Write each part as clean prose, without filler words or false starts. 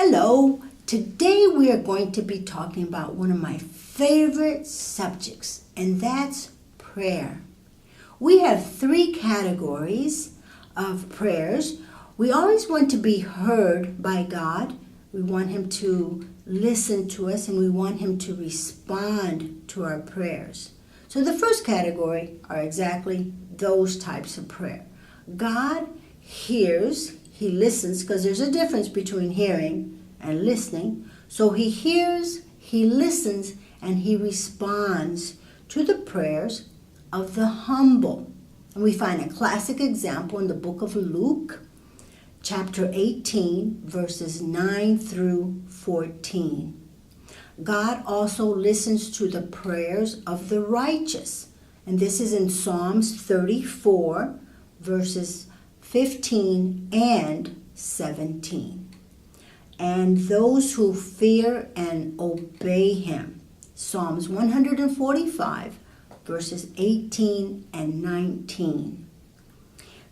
Hello, today we are going to be talking about one of my favorite subjects, and that's prayer. We have three categories of prayers. We always want to be heard by God. We want Him to listen to us, and we want Him to respond to our prayers. So the first category are exactly those types of prayer. God hears, He listens, because there's a difference between hearing and listening. So He hears, He listens, and He responds to the prayers of the humble. And we find a classic example in the book of Luke, chapter 18, verses 9 through 14. God also listens to the prayers of the righteous. And this is in Psalms 34, verses 15 and 17. And those who fear and obey Him. Psalms 145, verses 18 and 19.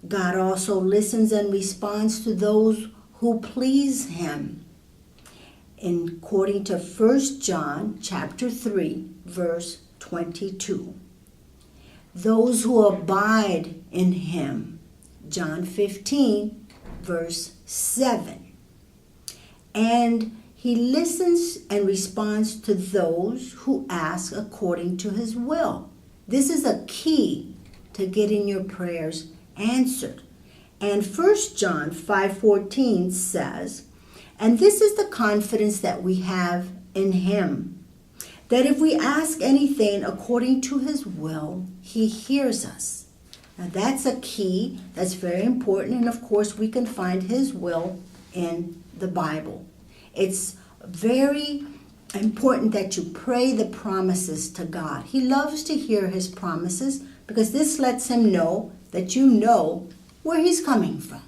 God also listens and responds to those who please Him. According to 1 John chapter 3, verse 22. Those who abide in Him. John 15, verse 7. And He listens and responds to those who ask according to His will. This is a key to getting your prayers answered. And 1 John 5:14 says, and this is the confidence that we have in Him, that if we ask anything according to His will, He hears us. Now that's a key that's very important, and of course we can find His will in the Bible. It's very important that you pray the promises to God. He loves to hear His promises because this lets Him know that you know where He's coming from.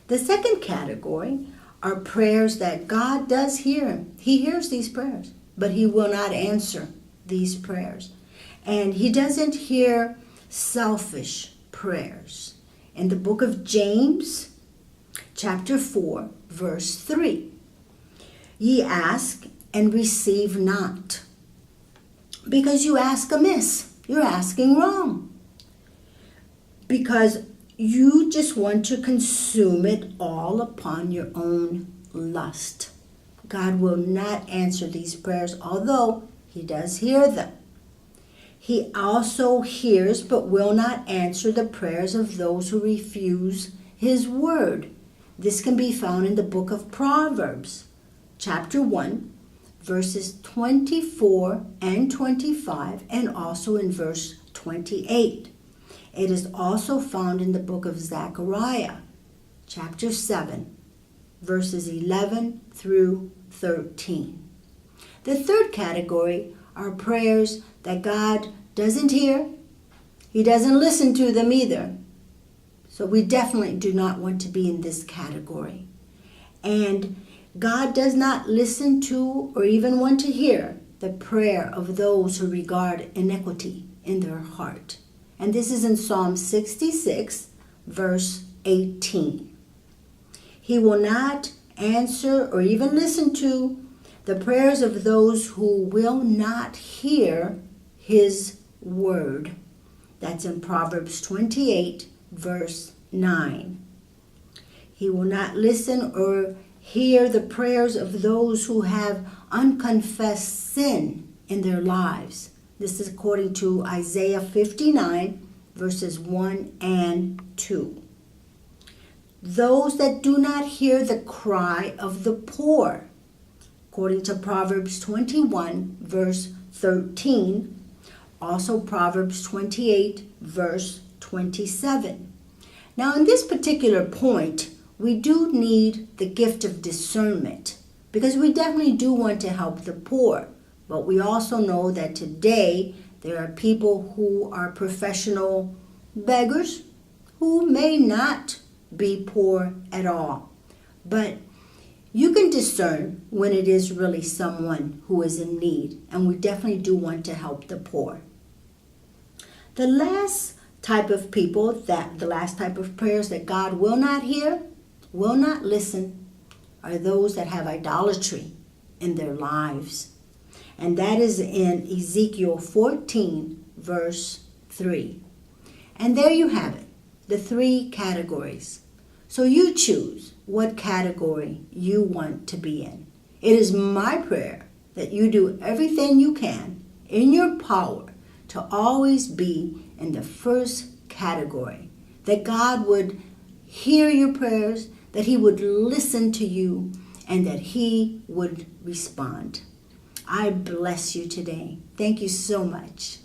The second category are prayers that God does hear. He hears these prayers, but He will not answer these prayers. And He doesn't hear selfish prayers. In the book of James, chapter 4, verse 3, ye ask and receive not, because you ask amiss. You're asking wrong. Because you just want to consume it all upon your own lust. God will not answer these prayers, although He does hear them. He also hears but will not answer the prayers of those who refuse His word. This can be found in the book of Proverbs, chapter 1, verses 24 and 25, and also in verse 28. It is also found in the book of Zechariah, chapter 7, verses 11 through 13. The third category are prayers that God doesn't hear. He doesn't listen to them either. So we definitely do not want to be in this category. And God does not listen to or even want to hear the prayer of those who regard iniquity in their heart. And this is in Psalm 66, verse 18. He will not answer or even listen to the prayers of those who will not hear His word. That's in Proverbs 28, verse 9. He will not listen or hear the prayers of those who have unconfessed sin in their lives. This is according to Isaiah 59, verses 1 and 2. Those that do not hear the cry of the poor, according to Proverbs 21, verse 13. Also Proverbs 28, verse 27. Now in this particular point, we do need the gift of discernment, because we definitely do want to help the poor. But we also know that today there are people who are professional beggars who may not be poor at all. But you can discern when it is really someone who is in need, and we definitely do want to help the poor. The last type of prayers that God will not hear, will not listen, are those that have idolatry in their lives. And that is in Ezekiel 14, verse 3. And there you have it, the 3 categories. So you choose what category you want to be in. It is my prayer that you do everything you can in your power to always be in the first category. That God would hear your prayers, that He would listen to you, and that He would respond. I bless you today. Thank you so much.